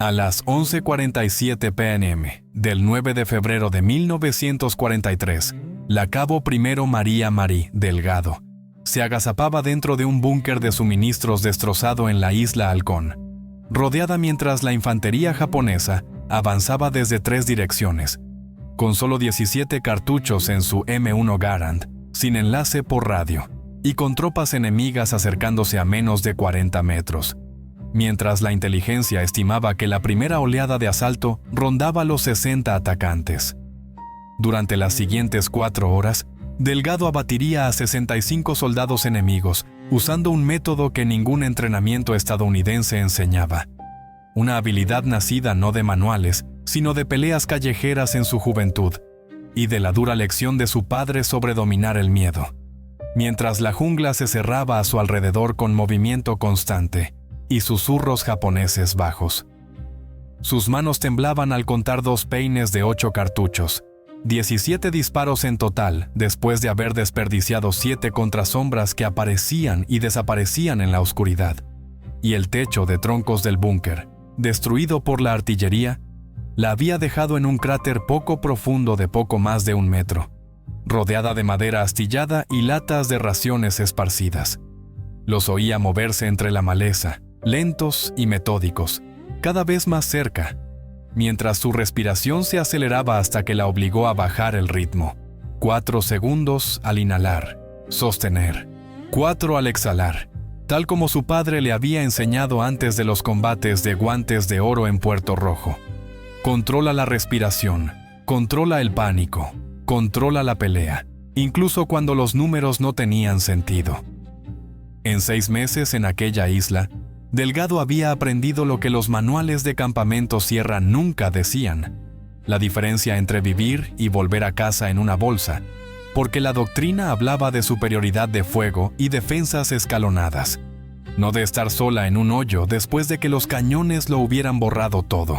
A las 11:47 p.m. del 9 de febrero de 1943, la cabo primero María Marie Delgado se agazapaba dentro de un búnker de suministros destrozado en la isla Halcón, rodeada mientras la infantería japonesa avanzaba desde 3 direcciones, con solo 17 cartuchos en su M1 Garand, sin enlace por radio, y con tropas enemigas acercándose a menos de 40 metros. Mientras la inteligencia estimaba que la primera oleada de asalto rondaba los 60 atacantes. Durante las siguientes 4 horas, Delgado abatiría a 65 soldados enemigos, usando un método que ningún entrenamiento estadounidense enseñaba. Una habilidad nacida no de manuales, sino de peleas callejeras en su juventud, y de la dura lección de su padre sobre dominar el miedo. Mientras la jungla se cerraba a su alrededor con movimiento constante y susurros japoneses bajos. Sus manos temblaban al contar 2 peines de 8 cartuchos, 17 disparos en total después de haber desperdiciado 7 contra sombras que aparecían y desaparecían en la oscuridad, y el techo de troncos del búnker, destruido por la artillería, la había dejado en un cráter poco profundo de poco más de 1 metro, rodeada de madera astillada y latas de raciones esparcidas. Los oía moverse entre la maleza, lentos y metódicos, cada vez más cerca, mientras su respiración se aceleraba hasta que la obligó a bajar el ritmo. 4 segundos al inhalar, sostener, 4 al exhalar, tal como su padre le había enseñado antes de los combates de Guantes de Oro en Puerto Rojo. Controla la respiración, controla el pánico, controla la pelea, incluso cuando los números no tenían sentido. En 6 meses en aquella isla, Delgado había aprendido lo que los manuales de campamento sierra nunca decían: la diferencia entre vivir y volver a casa en una bolsa, porque la doctrina hablaba de superioridad de fuego y defensas escalonadas, no de estar sola en un hoyo después de que los cañones lo hubieran borrado todo.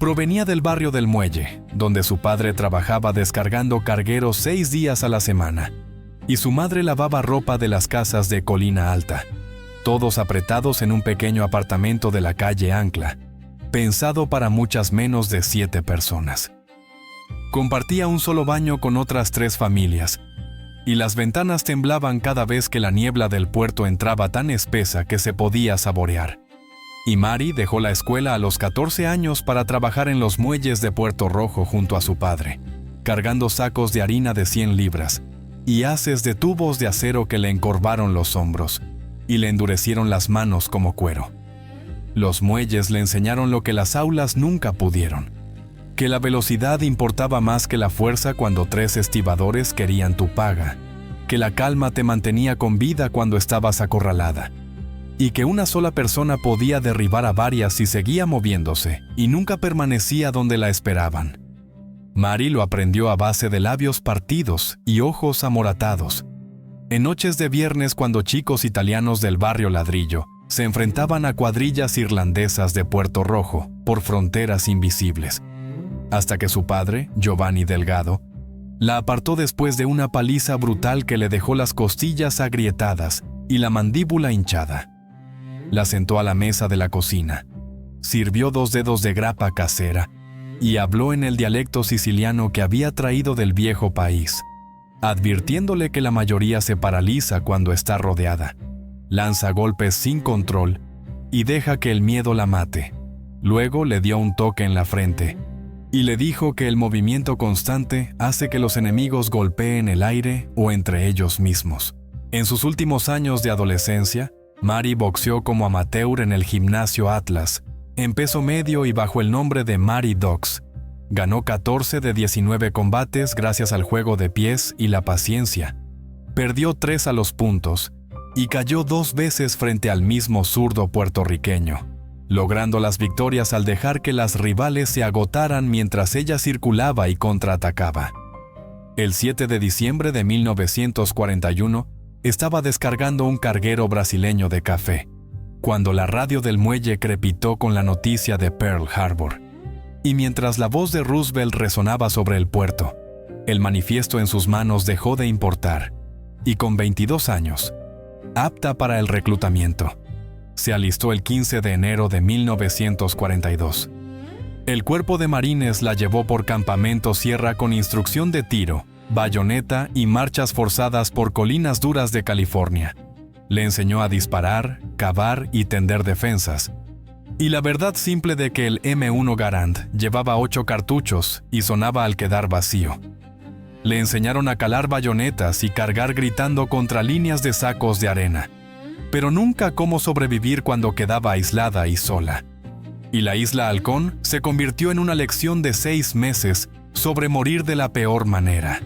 Provenía del barrio del Muelle, donde su padre trabajaba descargando cargueros 6 días a la semana, y su madre lavaba ropa de las casas de Colina Alta, todos apretados en un pequeño apartamento de la calle Ancla, pensado para muchas menos de 7 personas. Compartía un solo baño con otras 3 familias, y las ventanas temblaban cada vez que la niebla del puerto entraba tan espesa que se podía saborear. Y Mari dejó la escuela a los 14 años para trabajar en los muelles de Puerto Rojo junto a su padre, cargando sacos de harina de 100 libras y haces de tubos de acero que le encorvaron los hombros y le endurecieron las manos como cuero. Los muelles le enseñaron lo que las aulas nunca pudieron: que la velocidad importaba más que la fuerza cuando 3 estibadores querían tu paga, que la calma te mantenía con vida cuando estabas acorralada, y que una sola persona podía derribar a varias si seguía moviéndose y nunca permanecía donde la esperaban. Mari lo aprendió a base de labios partidos y ojos amoratados, en noches de viernes cuando chicos italianos del barrio Ladrillo se enfrentaban a cuadrillas irlandesas de Puerto Rojo por fronteras invisibles, hasta que su padre, Giovanni Delgado, la apartó después de una paliza brutal que le dejó las costillas agrietadas y la mandíbula hinchada. La sentó a la mesa de la cocina, sirvió 2 dedos de grapa casera y habló en el dialecto siciliano que había traído del viejo país, advirtiéndole que la mayoría se paraliza cuando está rodeada, lanza golpes sin control y deja que el miedo la mate. Luego le dio un toque en la frente y le dijo que el movimiento constante hace que los enemigos golpeen el aire o entre ellos mismos. En sus últimos años de adolescencia, Mari boxeó como amateur en el gimnasio Atlas, en peso medio y bajo el nombre de Mari Dogs. Ganó 14 de 19 combates gracias al juego de pies y la paciencia. Perdió 3 a los puntos y cayó 2 veces frente al mismo zurdo puertorriqueño, logrando las victorias al dejar que las rivales se agotaran mientras ella circulaba y contraatacaba. El 7 de diciembre de 1941, estaba descargando un carguero brasileño de café, cuando la radio del muelle crepitó con la noticia de Pearl Harbor. Y mientras la voz de Roosevelt resonaba sobre el puerto, el manifiesto en sus manos dejó de importar, y con 22 años, apta para el reclutamiento, se alistó el 15 de enero de 1942. El cuerpo de marines la llevó por campamento sierra con instrucción de tiro, bayoneta y marchas forzadas por colinas duras de California. Le enseñó a disparar, cavar y tender defensas. Y la verdad simple de que el M1 Garand llevaba 8 cartuchos y sonaba al quedar vacío. Le enseñaron a calar bayonetas y cargar gritando contra líneas de sacos de arena, pero nunca cómo sobrevivir cuando quedaba aislada y sola. Y la isla Halcón se convirtió en una lección de 6 meses sobre morir de la peor manera,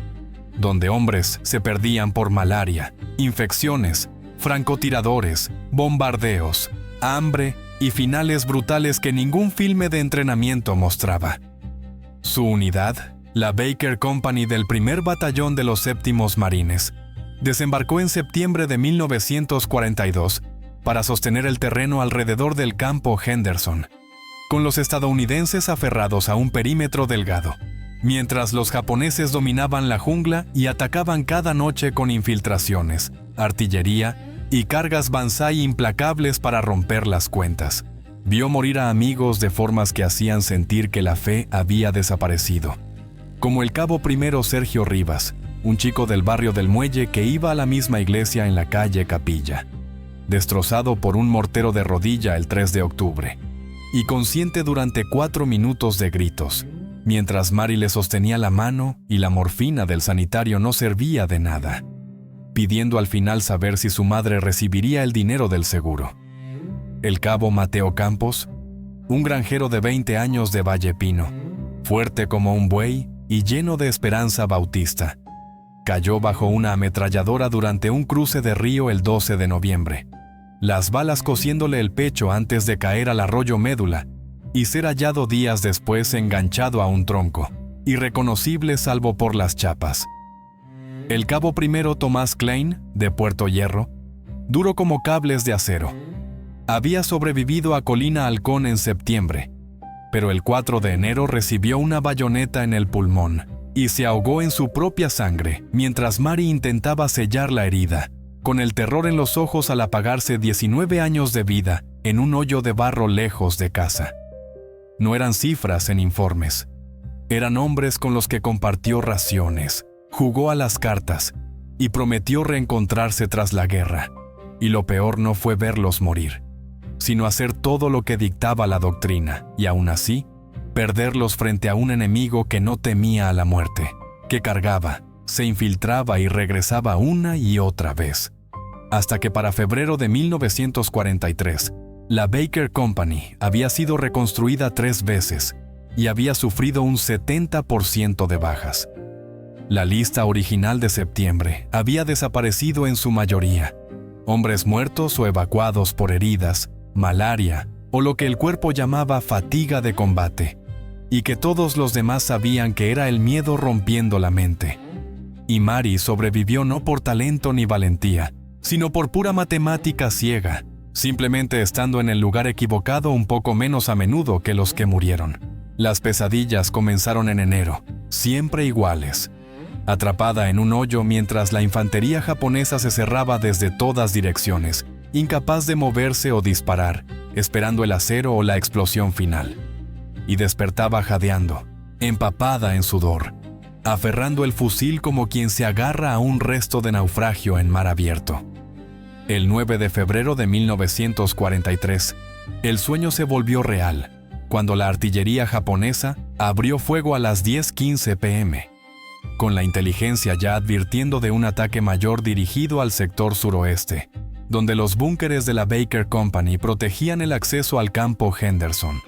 donde hombres se perdían por malaria, infecciones, francotiradores, bombardeos, hambre y finales brutales que ningún filme de entrenamiento mostraba. Su unidad, la Baker Company del primer batallón de los 7º Marines, desembarcó en septiembre de 1942 para sostener el terreno alrededor del campo Henderson, con los estadounidenses aferrados a un perímetro delgado, mientras los japoneses dominaban la jungla y atacaban cada noche con infiltraciones, artillería y cargas Banzai implacables para romper las cuentas. Vio morir a amigos de formas que hacían sentir que la fe había desaparecido, como el cabo primero Sergio Rivas, un chico del barrio del Muelle que iba a la misma iglesia en la calle Capilla, destrozado por un mortero de rodilla el 3 de octubre, y consciente durante 4 minutos de gritos, mientras Mari le sostenía la mano y la morfina del sanitario no servía de nada, pidiendo al final saber si su madre recibiría el dinero del seguro. El cabo Mateo Campos, un granjero de 20 años de Valle Pino, fuerte como un buey y lleno de esperanza bautista, cayó bajo una ametralladora durante un cruce de río el 12 de noviembre, las balas cosiéndole el pecho antes de caer al arroyo Médula y ser hallado días después enganchado a un tronco, irreconocible salvo por las chapas. El cabo primero Tomás Klein, de Puerto Hierro, duro como cables de acero, había sobrevivido a Colina Halcón en septiembre, pero el 4 de enero recibió una bayoneta en el pulmón y se ahogó en su propia sangre mientras Mari intentaba sellar la herida, con el terror en los ojos al apagarse 19 años de vida en un hoyo de barro lejos de casa. No eran cifras en informes, eran hombres con los que compartió raciones, jugó a las cartas y prometió reencontrarse tras la guerra. Y lo peor no fue verlos morir, sino hacer todo lo que dictaba la doctrina, y aún así, perderlos frente a un enemigo que no temía a la muerte, que cargaba, se infiltraba y regresaba una y otra vez. Hasta que para febrero de 1943, la Baker Company había sido reconstruida 3 veces y había sufrido un 70% de bajas. La lista original de septiembre había desaparecido en su mayoría. Hombres muertos o evacuados por heridas, malaria o lo que el cuerpo llamaba fatiga de combate, y que todos los demás sabían que era el miedo rompiendo la mente. Y Mari sobrevivió no por talento ni valentía, sino por pura matemática ciega, simplemente estando en el lugar equivocado un poco menos a menudo que los que murieron. Las pesadillas comenzaron en enero, siempre iguales. Atrapada en un hoyo mientras la infantería japonesa se cerraba desde todas direcciones, incapaz de moverse o disparar, esperando el acero o la explosión final. Y despertaba jadeando, empapada en sudor, aferrando el fusil como quien se agarra a un resto de naufragio en mar abierto. El 9 de febrero de 1943, el sueño se volvió real, cuando la artillería japonesa abrió fuego a las 10:15 p.m., con la inteligencia ya advirtiendo de un ataque mayor dirigido al sector suroeste, donde los búnkeres de la Baker Company protegían el acceso al campo Henderson.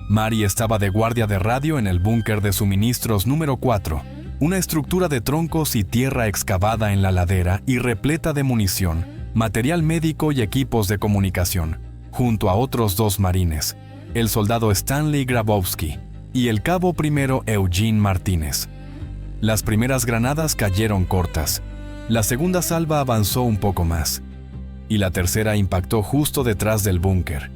Mari estaba de guardia de radio en el búnker de suministros número 4, una estructura de troncos y tierra excavada en la ladera y repleta de munición, material médico y equipos de comunicación, junto a otros 2 marines, el soldado Stanley Grabowski y el cabo primero Eugene Martínez. Las primeras granadas cayeron cortas, la segunda salva avanzó un poco más, y la tercera impactó justo detrás del búnker.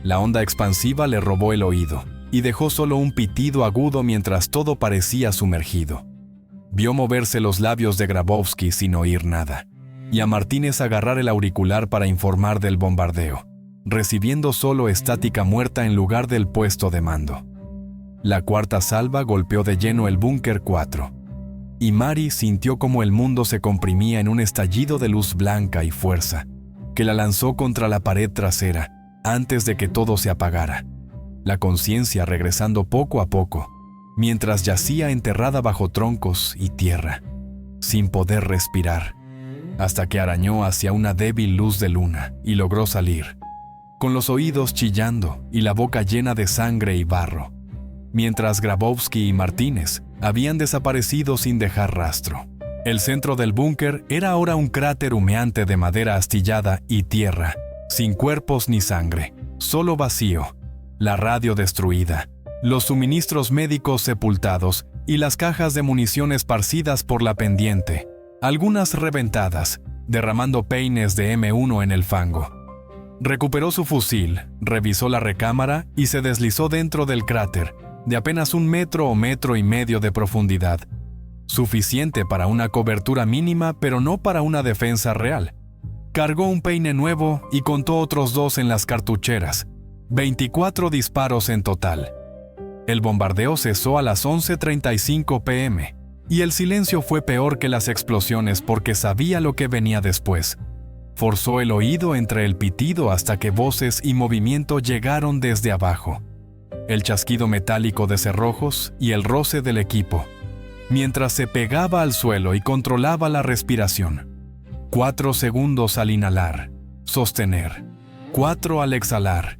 La onda expansiva le robó el oído y dejó solo un pitido agudo mientras todo parecía sumergido. Vio moverse los labios de Grabowski sin oír nada, y a Martínez agarrar el auricular para informar del bombardeo, recibiendo solo estática muerta en lugar del puesto de mando. La cuarta salva golpeó de lleno el búnker 4. Y Mari sintió como el mundo se comprimía en un estallido de luz blanca y fuerza, que la lanzó contra la pared trasera, antes de que todo se apagara. La conciencia regresando poco a poco, mientras yacía enterrada bajo troncos y tierra, sin poder respirar, hasta que arañó hacia una débil luz de luna y logró salir, con los oídos chillando y la boca llena de sangre y barro, mientras Grabowski y Martínez habían desaparecido sin dejar rastro. El centro del búnker era ahora un cráter humeante de madera astillada y tierra, sin cuerpos ni sangre, solo vacío, la radio destruida, los suministros médicos sepultados y las cajas de munición esparcidas por la pendiente, algunas reventadas, derramando peines de M1 en el fango. Recuperó su fusil, revisó la recámara y se deslizó dentro del cráter, de apenas 1 metro o metro y medio de profundidad, suficiente para una cobertura mínima pero no para una defensa real. Cargó un peine nuevo y contó otros 2 en las cartucheras, 24 disparos en total. El bombardeo cesó a las 11:35 p.m. y el silencio fue peor que las explosiones porque sabía lo que venía después. Forzó el oído entre el pitido hasta que voces y movimiento llegaron desde abajo. El chasquido metálico de cerrojos y el roce del equipo, mientras se pegaba al suelo y controlaba la respiración. 4 segundos al inhalar, sostener. 4 al exhalar,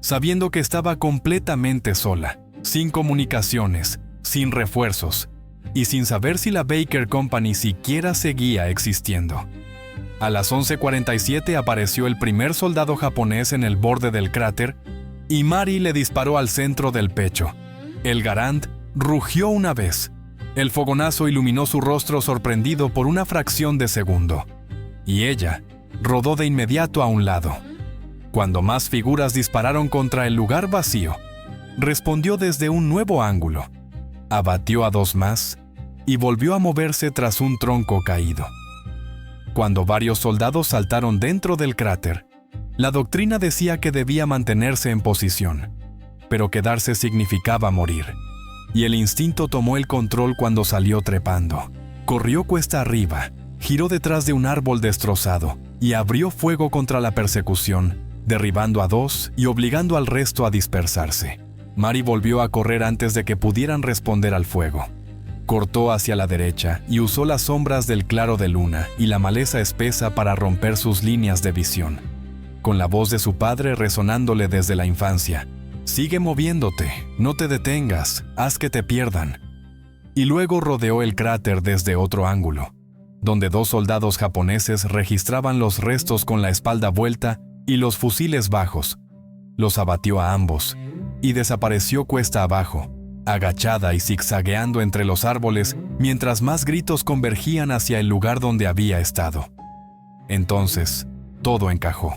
sabiendo que estaba completamente sola, sin comunicaciones, sin refuerzos, y sin saber si la Baker Company siquiera seguía existiendo. A las 11:47 apareció el primer soldado japonés en el borde del cráter y Mari le disparó al centro del pecho. El Garand rugió una vez. El fogonazo iluminó su rostro sorprendido por una fracción de segundo. Y ella rodó de inmediato a un lado. Cuando más figuras dispararon contra el lugar vacío, respondió desde un nuevo ángulo. Abatió a 2 más y volvió a moverse tras un tronco caído. Cuando varios soldados saltaron dentro del cráter, la doctrina decía que debía mantenerse en posición, pero quedarse significaba morir. Y el instinto tomó el control cuando salió trepando. Corrió cuesta arriba, giró detrás de un árbol destrozado y abrió fuego contra la persecución, derribando a 2 y obligando al resto a dispersarse. Mari volvió a correr antes de que pudieran responder al fuego. Cortó hacia la derecha y usó las sombras del claro de luna y la maleza espesa para romper sus líneas de visión. Con la voz de su padre resonándole desde la infancia: «Sigue moviéndote, no te detengas, haz que te pierdan». Y luego rodeó el cráter desde otro ángulo, donde 2 soldados japoneses registraban los restos con la espalda vuelta y los fusiles bajos. Los abatió a ambos y desapareció cuesta abajo, agachada y zigzagueando entre los árboles mientras más gritos convergían hacia el lugar donde había estado. Entonces, todo encajó.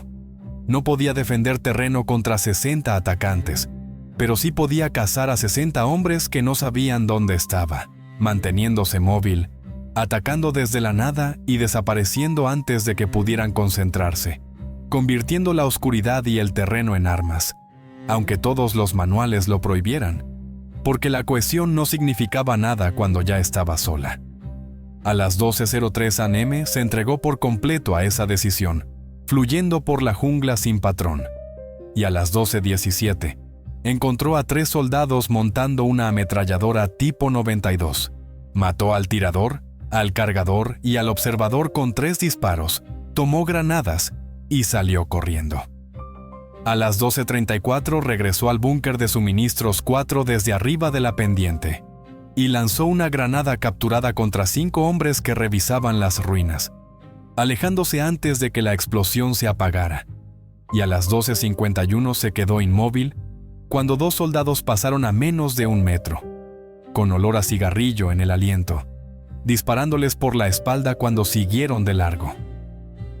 No podía defender terreno contra 60 atacantes, pero sí podía cazar a 60 hombres que no sabían dónde estaba, manteniéndose móvil, atacando desde la nada y desapareciendo antes de que pudieran concentrarse, convirtiendo la oscuridad y el terreno en armas, aunque todos los manuales lo prohibieran, porque la cohesión no significaba nada cuando ya estaba sola. A las 12:03 a.m. se entregó por completo a esa decisión, fluyendo por la jungla sin patrón. Y a las 12:17, encontró a 3 soldados montando una ametralladora tipo 92. Mató al tirador, al cargador y al observador con 3 disparos, tomó granadas y salió corriendo. A las 12:34 regresó al búnker de suministros 4 desde arriba de la pendiente y lanzó una granada capturada contra 5 hombres que revisaban las ruinas, alejándose antes de que la explosión se apagara. Y a las 12:51 se quedó inmóvil cuando 2 soldados pasaron a menos de 1 metro, con olor a cigarrillo en el aliento, disparándoles por la espalda cuando siguieron de largo.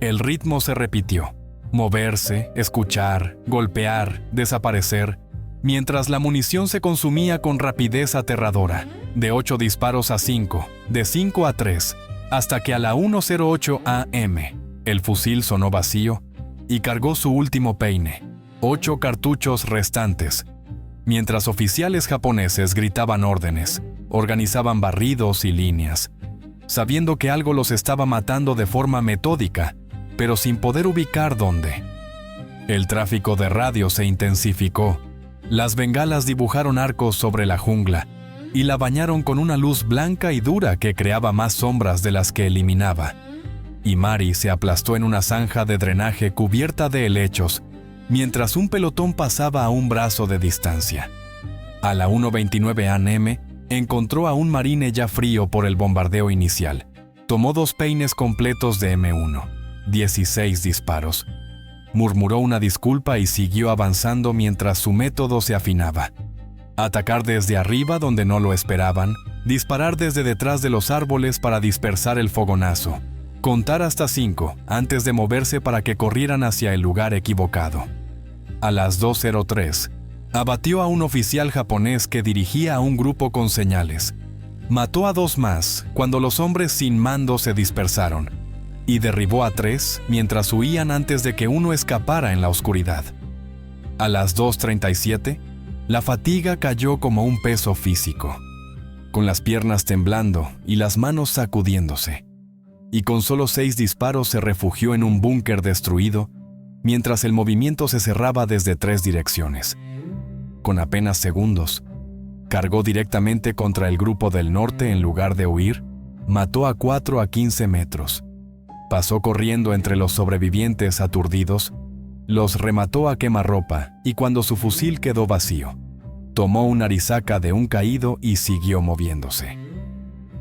El ritmo se repitió: moverse, escuchar, golpear, desaparecer, mientras la munición se consumía con rapidez aterradora, de 8 disparos a 5, de 5 a 3, hasta que a la 1:08 a.m. el fusil sonó vacío y cargó su último peine, 8 cartuchos restantes, mientras oficiales japoneses gritaban órdenes, organizaban barridos y líneas, sabiendo que algo los estaba matando de forma metódica, pero sin poder ubicar dónde. El tráfico de radio se intensificó. Las bengalas dibujaron arcos sobre la jungla y la bañaron con una luz blanca y dura que creaba más sombras de las que eliminaba. Y Mari se aplastó en una zanja de drenaje cubierta de helechos, mientras un pelotón pasaba a un brazo de distancia. A la 1:29 a.m., encontró a un marine ya frío por el bombardeo inicial. Tomó 2 peines completos de M1, 16 disparos. Murmuró una disculpa y siguió avanzando mientras su método se afinaba. Atacar desde arriba donde no lo esperaban, disparar desde detrás de los árboles para dispersar el fogonazo, contar hasta 5 antes de moverse para que corrieran hacia el lugar equivocado. A las 2:03, abatió a un oficial japonés que dirigía a un grupo con señales. Mató a 2 más cuando los hombres sin mando se dispersaron, y derribó a 3 mientras huían antes de que uno escapara en la oscuridad. A las 2:37, la fatiga cayó como un peso físico, con las piernas temblando y las manos sacudiéndose, y con solo 6 disparos se refugió en un búnker destruido, mientras el movimiento se cerraba desde 3 direcciones. Con apenas segundos, cargó directamente contra el grupo del norte en lugar de huir, mató a 4 a 15 metros. Pasó corriendo entre los sobrevivientes aturdidos, los remató a quemarropa y cuando su fusil quedó vacío, tomó una Arisaka de un caído y siguió moviéndose.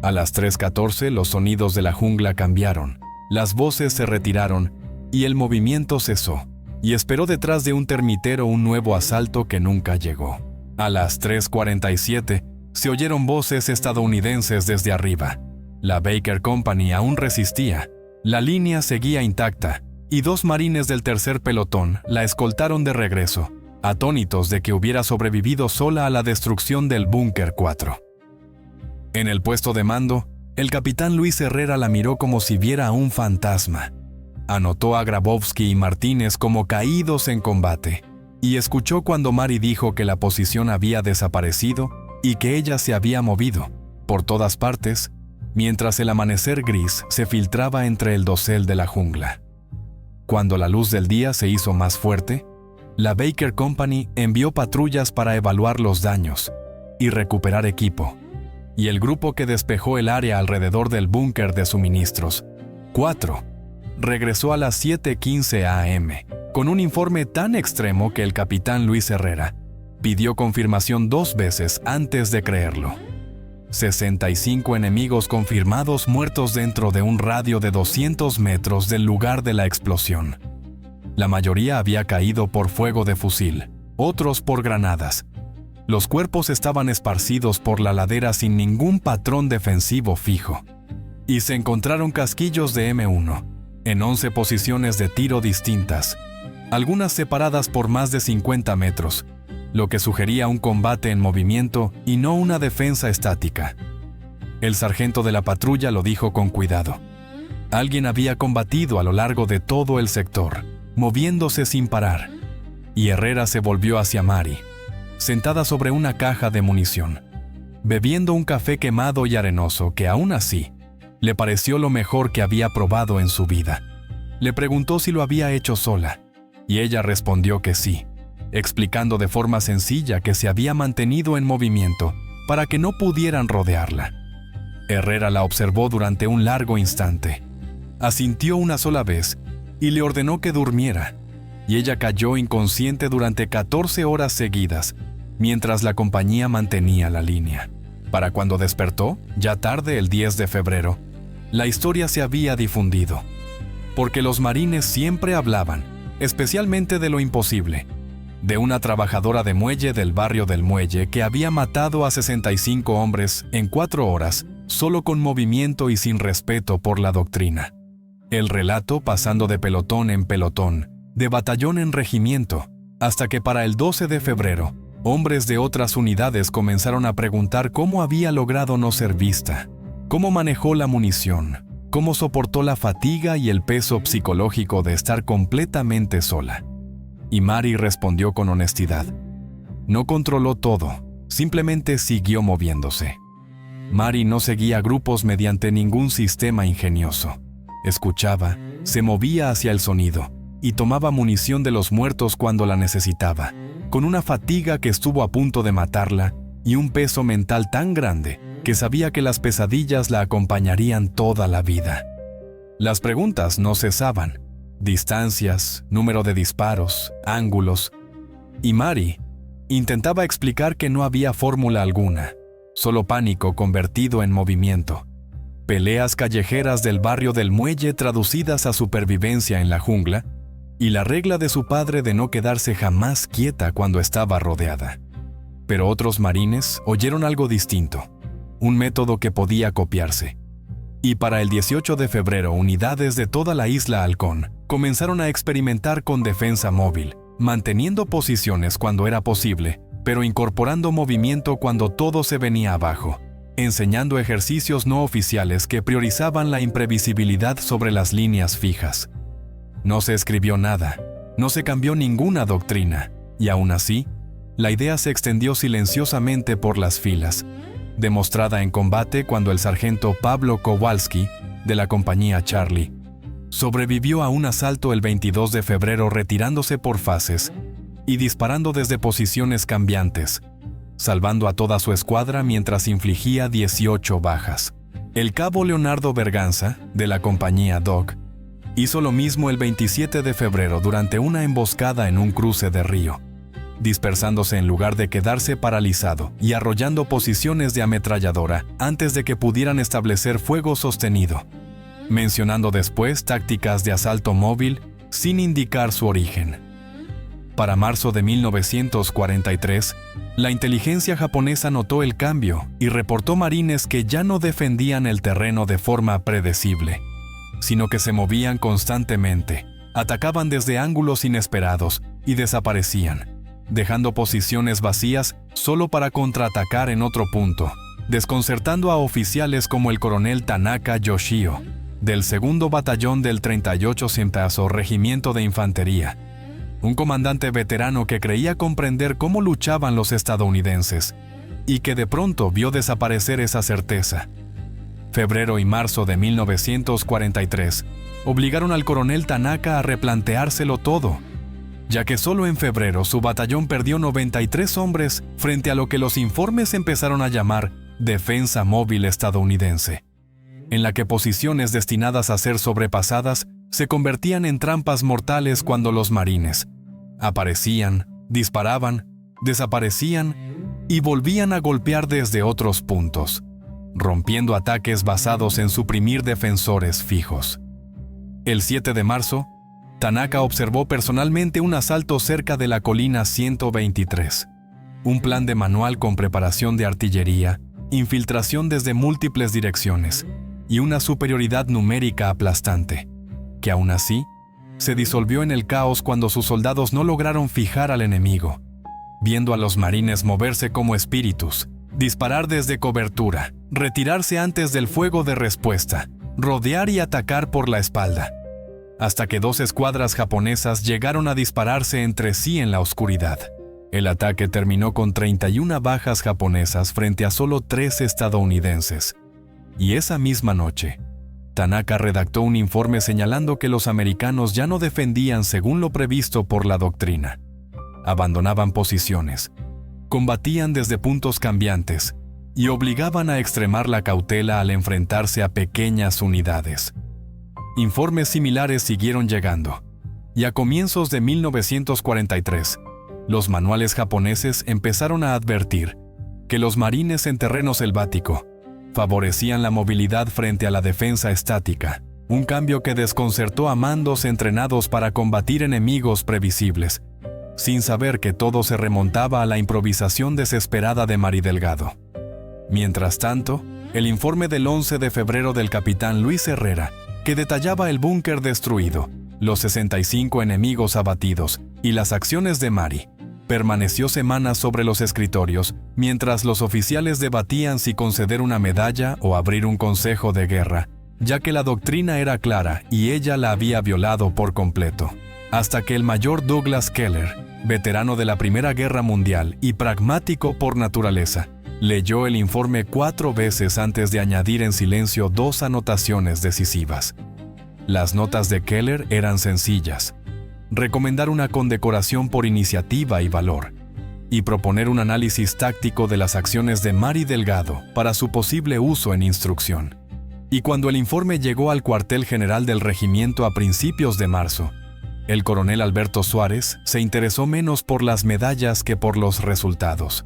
A las 3:14 los sonidos de la jungla cambiaron, las voces se retiraron y el movimiento cesó, y esperó detrás de un termitero un nuevo asalto que nunca llegó. A las 3:47 se oyeron voces estadounidenses desde arriba. La Baker Company aún resistía, la línea seguía intacta, y 2 marines del tercer pelotón la escoltaron de regreso, atónitos de que hubiera sobrevivido sola a la destrucción del Búnker 4. En el puesto de mando, el capitán Luis Herrera la miró como si viera a un fantasma. Anotó a Grabowski y Martínez como caídos en combate, y escuchó cuando Mari dijo que la posición había desaparecido y que ella se había movido, por todas partes, mientras el amanecer gris se filtraba entre el dosel de la jungla. Cuando la luz del día se hizo más fuerte, la Baker Company envió patrullas para evaluar los daños y recuperar equipo, y el grupo que despejó el área alrededor del búnker de suministros, 4, regresó a las 7:15 a.m., con un informe tan extremo que el capitán Luis Herrera pidió confirmación 2 veces antes de creerlo. 65 enemigos confirmados muertos dentro de un radio de 200 metros del lugar de la explosión. La mayoría había caído por fuego de fusil, otros por granadas. Los cuerpos estaban esparcidos por la ladera sin ningún patrón defensivo fijo. Y se encontraron casquillos de M1, en 11 posiciones de tiro distintas, algunas separadas por más de 50 metros, lo que sugería un combate en movimiento y no una defensa estática. El sargento de la patrulla lo dijo con cuidado. Alguien había combatido a lo largo de todo el sector, moviéndose sin parar, y Herrera se volvió hacia Mari, sentada sobre una caja de munición, bebiendo un café quemado y arenoso que aún así le pareció lo mejor que había probado en su vida. Le preguntó si lo había hecho sola, y ella respondió que sí, explicando de forma sencilla que se había mantenido en movimiento para que no pudieran rodearla. Herrera la observó durante un largo instante. Asintió una sola vez y le ordenó que durmiera, y ella cayó inconsciente durante 14 horas seguidas, mientras la compañía mantenía la línea. Para cuando despertó, ya tarde el 10 de febrero, la historia se había difundido, porque los marines siempre hablaban, especialmente de lo imposible, de una trabajadora de muelle del barrio del Muelle que había matado a 65 hombres en 4 horas, solo con movimiento y sin respeto por la doctrina. El relato pasando de pelotón en pelotón, de batallón en regimiento, hasta que para el 12 de febrero, hombres de otras unidades comenzaron a preguntar cómo había logrado no ser vista, cómo manejó la munición, cómo soportó la fatiga y el peso psicológico de estar completamente sola. Y Mari respondió con honestidad: No controló todo, simplemente siguió moviéndose. Mary no seguía grupos mediante ningún sistema ingenioso. Escuchaba, se movía hacia el sonido y tomaba munición de los muertos cuando la necesitaba, con una fatiga que estuvo a punto de matarla y un peso mental tan grande que sabía que las pesadillas la acompañarían toda la vida. Las preguntas no cesaban: distancias, número de disparos, ángulos. Y Mary intentaba explicar que no había fórmula alguna, solo pánico convertido en movimiento. Peleas callejeras del barrio del Muelle traducidas a supervivencia en la jungla, y la regla de su padre de no quedarse jamás quieta cuando estaba rodeada. Pero otros marines oyeron algo distinto, un método que podía copiarse. Y para el 18 de febrero, unidades de toda la isla Halcón comenzaron a experimentar con defensa móvil, manteniendo posiciones cuando era posible, pero incorporando movimiento cuando todo se venía abajo, enseñando ejercicios no oficiales que priorizaban la imprevisibilidad sobre las líneas fijas. No se escribió nada, no se cambió ninguna doctrina, y aún así, la idea se extendió silenciosamente por las filas, demostrada en combate cuando el sargento Pablo Kowalski, de la compañía Charlie, sobrevivió a un asalto el 22 de febrero retirándose por fases y disparando desde posiciones cambiantes, salvando a toda su escuadra mientras infligía 18 bajas. El cabo Leonardo Berganza, de la compañía Dog, hizo lo mismo el 27 de febrero durante una emboscada en un cruce de río, dispersándose en lugar de quedarse paralizado y arrollando posiciones de ametralladora antes de que pudieran establecer fuego sostenido, mencionando después tácticas de asalto móvil sin indicar su origen. Para marzo de 1943, la inteligencia japonesa notó el cambio y reportó marines que ya no defendían el terreno de forma predecible, sino que se movían constantemente, atacaban desde ángulos inesperados y desaparecían, dejando posiciones vacías solo para contraatacar en otro punto, desconcertando a oficiales como el coronel Tanaka Yoshio, del 2º Batallón del 38 Centavo Regimiento de Infantería, un comandante veterano que creía comprender cómo luchaban los estadounidenses y que de pronto vio desaparecer esa certeza. Febrero y marzo de 1943 obligaron al coronel Tanaka a replanteárselo todo, ya que solo en febrero su batallón perdió 93 hombres frente a lo que los informes empezaron a llamar defensa móvil estadounidense, en la que posiciones destinadas a ser sobrepasadas se convertían en trampas mortales cuando los marines aparecían, disparaban, desaparecían y volvían a golpear desde otros puntos, rompiendo ataques basados en suprimir defensores fijos. El 7 de marzo, Tanaka observó personalmente un asalto cerca de la colina 123, un plan de manual con preparación de artillería, infiltración desde múltiples direcciones y una superioridad numérica aplastante, que aún así se disolvió en el caos cuando sus soldados no lograron fijar al enemigo, viendo a los marines moverse como espíritus, disparar desde cobertura, retirarse antes del fuego de respuesta, rodear y atacar por la espalda, hasta que 2 escuadras japonesas llegaron a dispararse entre sí en la oscuridad. El ataque terminó con 31 bajas japonesas frente a solo 3 estadounidenses, y esa misma noche, Tanaka redactó un informe señalando que los americanos ya no defendían según lo previsto por la doctrina. Abandonaban posiciones, combatían desde puntos cambiantes y obligaban a extremar la cautela al enfrentarse a pequeñas unidades. Informes similares siguieron llegando, y a comienzos de 1943, los manuales japoneses empezaron a advertir que los marines en terreno selvático favorecían la movilidad frente a la defensa estática, un cambio que desconcertó a mandos entrenados para combatir enemigos previsibles, sin saber que todo se remontaba a la improvisación desesperada de Mary Delgado. Mientras tanto, el informe del 11 de febrero del capitán Luis Herrera, que detallaba el búnker destruido, los 65 enemigos abatidos y las acciones de Mary, permaneció semanas sobre los escritorios mientras los oficiales debatían si conceder una medalla o abrir un consejo de guerra, ya que la doctrina era clara y ella la había violado por completo. Hasta que el mayor Douglas Keller, veterano de la Primera Guerra Mundial y pragmático por naturaleza, leyó el informe 4 veces antes de añadir en silencio 2 anotaciones decisivas. Las notas de Keller eran sencillas: recomendar una condecoración por iniciativa y valor, y proponer un análisis táctico de las acciones de Mari Delgado para su posible uso en instrucción. Y cuando el informe llegó al cuartel general del regimiento a principios de marzo, el coronel Alberto Suárez se interesó menos por las medallas que por los resultados.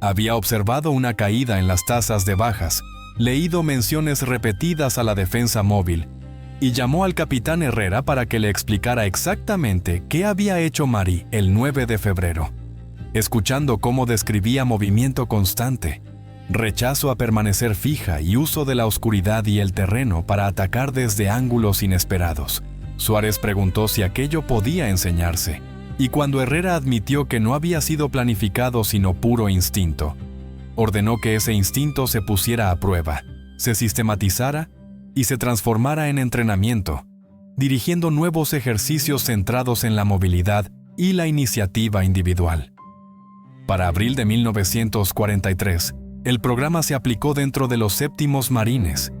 Había observado una caída en las tasas de bajas, leído menciones repetidas a la defensa móvil, y llamó al capitán Herrera para que le explicara exactamente qué había hecho Mari el 9 de febrero. Escuchando cómo describía movimiento constante, rechazo a permanecer fija y uso de la oscuridad y el terreno para atacar desde ángulos inesperados, Suárez preguntó si aquello podía enseñarse, y cuando Herrera admitió que no había sido planificado sino puro instinto, ordenó que ese instinto se pusiera a prueba, se sistematizara y se transformara en entrenamiento, dirigiendo nuevos ejercicios centrados en la movilidad y la iniciativa individual. Para abril de 1943, el programa se aplicó dentro de los 7º Marines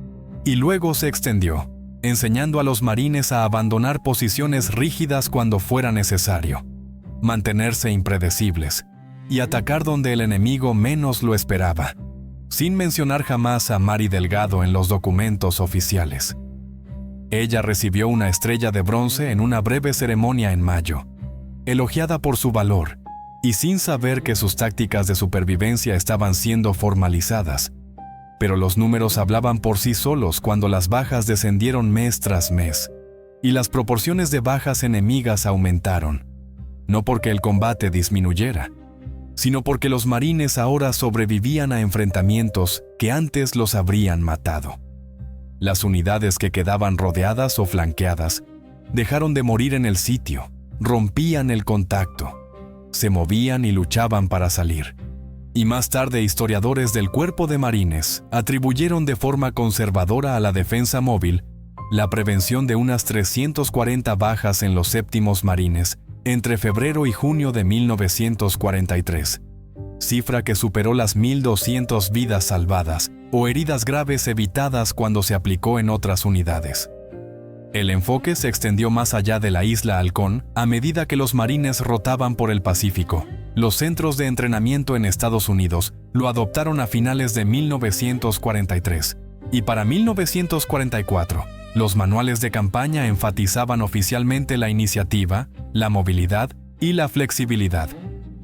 y luego se extendió, enseñando a los marines a abandonar posiciones rígidas cuando fuera necesario, mantenerse impredecibles y atacar donde el enemigo menos lo esperaba, sin mencionar jamás a Mari Delgado en los documentos oficiales. Ella recibió una estrella de bronce en una breve ceremonia en mayo, elogiada por su valor, y sin saber que sus tácticas de supervivencia estaban siendo formalizadas. Pero los números hablaban por sí solos cuando las bajas descendieron mes tras mes, y las proporciones de bajas enemigas aumentaron, no porque el combate disminuyera, sino porque los marines ahora sobrevivían a enfrentamientos que antes los habrían matado. Las unidades que quedaban rodeadas o flanqueadas dejaron de morir en el sitio, rompían el contacto, se movían y luchaban para salir. Y más tarde historiadores del Cuerpo de Marines atribuyeron de forma conservadora a la defensa móvil la prevención de unas 340 bajas en los 7º Marines entre febrero y junio de 1943, cifra que superó las 1.200 vidas salvadas o heridas graves evitadas cuando se aplicó en otras unidades. El enfoque se extendió más allá de la isla Halcón a medida que los marines rotaban por el Pacífico. Los centros de entrenamiento en Estados Unidos lo adoptaron a finales de 1943, y para 1944, los manuales de campaña enfatizaban oficialmente la iniciativa, la movilidad y la flexibilidad,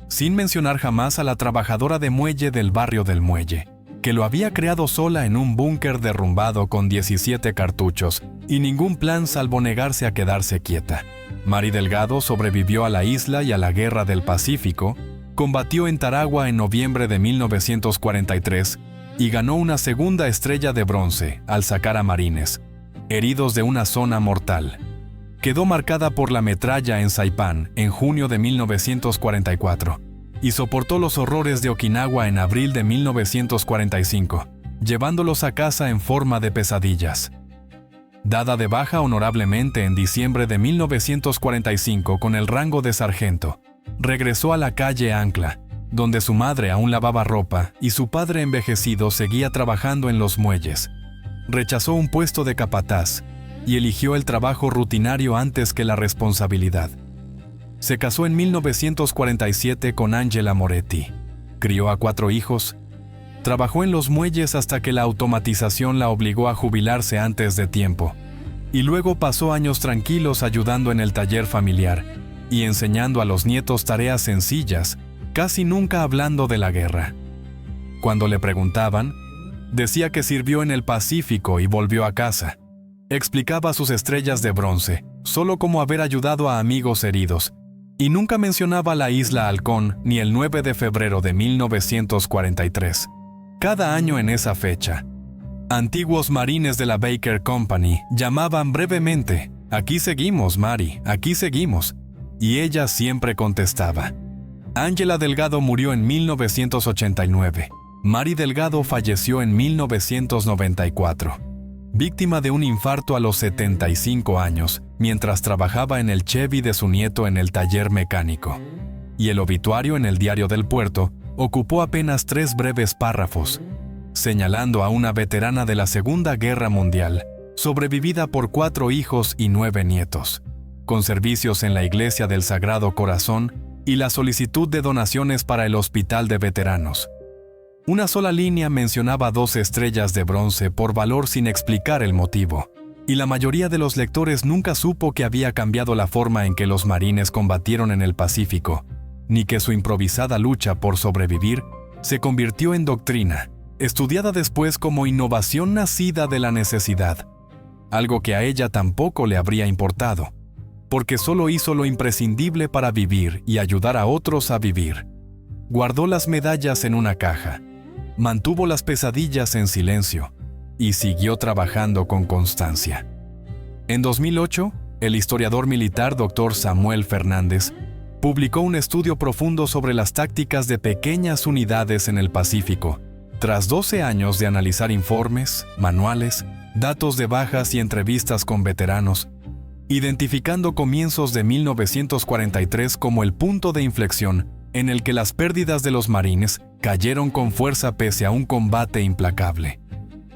sin mencionar jamás a la trabajadora de muelle del barrio del Muelle, que lo había creado sola en un búnker derrumbado con 17 cartuchos y ningún plan salvo negarse a quedarse quieta. Mari Delgado sobrevivió a la isla y a la Guerra del Pacífico, combatió en Taragua en noviembre de 1943 y ganó una segunda estrella de bronce al sacar a marines, heridos de una zona mortal. Quedó marcada por la metralla en Saipán en junio de 1944 y soportó los horrores de Okinawa en abril de 1945, llevándolos a casa en forma de pesadillas. Dada de baja honorablemente en diciembre de 1945 con el rango de sargento, regresó a la calle Ancla, donde su madre aún lavaba ropa y su padre envejecido seguía trabajando en los muelles. Rechazó un puesto de capataz y eligió el trabajo rutinario antes que la responsabilidad. Se casó en 1947 con Angela Moretti, crió a 4 hijos, trabajó en los muelles hasta que la automatización la obligó a jubilarse antes de tiempo, y luego pasó años tranquilos ayudando en el taller familiar y enseñando a los nietos tareas sencillas, casi nunca hablando de la guerra. Cuando le preguntaban, decía que sirvió en el Pacífico y volvió a casa. Explicaba sus estrellas de bronce, solo como haber ayudado a amigos heridos, y nunca mencionaba la isla Halcón ni el 9 de febrero de 1943. Cada año en esa fecha, antiguos marines de la Baker Company llamaban brevemente: «Aquí seguimos, Mari, aquí seguimos», y ella siempre contestaba. Angela Delgado murió en 1989. Mari Delgado falleció en 1994. víctima de un infarto a los 75 años, mientras trabajaba en el Chevy de su nieto en el taller mecánico. Y el obituario en el Diario del Puerto ocupó apenas 3 breves párrafos, señalando a una veterana de la Segunda Guerra Mundial, sobrevivida por 4 hijos y 9 nietos, con servicios en la Iglesia del Sagrado Corazón y la solicitud de donaciones para el Hospital de Veteranos. Una sola línea mencionaba 2 estrellas de bronce por valor sin explicar el motivo, y la mayoría de los lectores nunca supo que había cambiado la forma en que los marines combatieron en el Pacífico, ni que su improvisada lucha por sobrevivir se convirtió en doctrina, estudiada después como innovación nacida de la necesidad, algo que a ella tampoco le habría importado, porque solo hizo lo imprescindible para vivir y ayudar a otros a vivir. Guardó las medallas en una caja, mantuvo las pesadillas en silencio y siguió trabajando con constancia. En 2008, el historiador militar Dr. Samuel Fernández publicó un estudio profundo sobre las tácticas de pequeñas unidades en el Pacífico, tras 12 años de analizar informes, manuales, datos de bajas y entrevistas con veteranos, identificando comienzos de 1943 como el punto de inflexión en el que las pérdidas de los marines cayeron con fuerza pese a un combate implacable,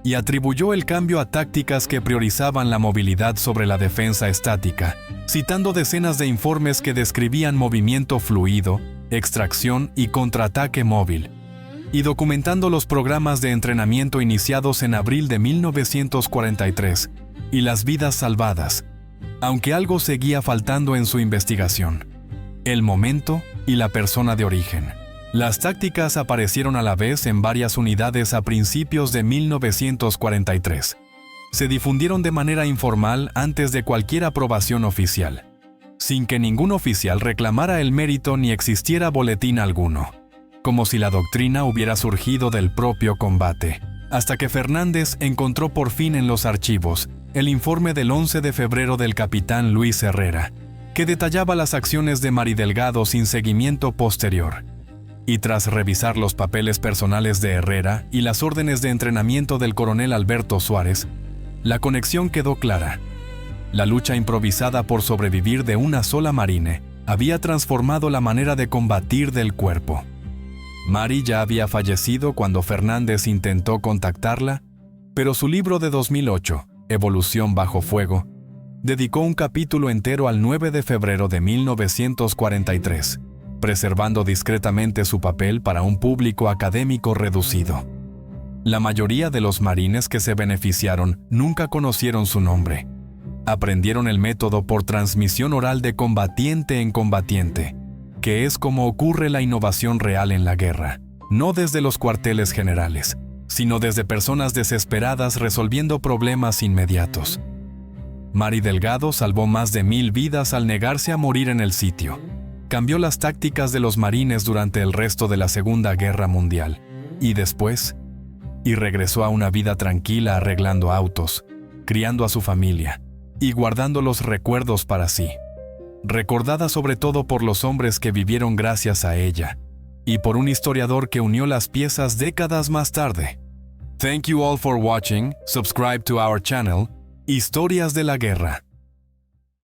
y atribuyó el cambio a tácticas que priorizaban la movilidad sobre la defensa estática, citando decenas de informes que describían movimiento fluido, extracción y contraataque móvil, y documentando los programas de entrenamiento iniciados en abril de 1943 y las vidas salvadas, aunque algo seguía faltando en su investigación: el momento y la persona de origen. Las tácticas aparecieron a la vez en varias unidades a principios de 1943. Se difundieron de manera informal antes de cualquier aprobación oficial, sin que ningún oficial reclamara el mérito ni existiera boletín alguno, como si la doctrina hubiera surgido del propio combate, hasta que Fernández encontró por fin en los archivos el informe del 11 de febrero del capitán Luis Herrera, que detallaba las acciones de Mari Delgado sin seguimiento posterior. Y tras revisar los papeles personales de Herrera y las órdenes de entrenamiento del coronel Alberto Suárez, la conexión quedó clara. La lucha improvisada por sobrevivir de una sola marine había transformado la manera de combatir del cuerpo. Mari ya había fallecido cuando Fernández intentó contactarla, pero su libro de 2008, Evolución bajo fuego, dedicó un capítulo entero al 9 de febrero de 1943, preservando discretamente su papel para un público académico reducido. La mayoría de los marines que se beneficiaron nunca conocieron su nombre. Aprendieron el método por transmisión oral de combatiente en combatiente, que es como ocurre la innovación real en la guerra, no desde los cuarteles generales, sino desde personas desesperadas resolviendo problemas inmediatos. Mari Delgado salvó más de 1000 vidas al negarse a morir en el sitio. Cambió las tácticas de los marines durante el resto de la Segunda Guerra Mundial, y después, regresó a una vida tranquila arreglando autos, criando a su familia, y guardando los recuerdos para sí. Recordada sobre todo por los hombres que vivieron gracias a ella, y por un historiador que unió las piezas décadas más tarde. Thank you all for watching. Subscribe to our channel, Historias de la Guerra.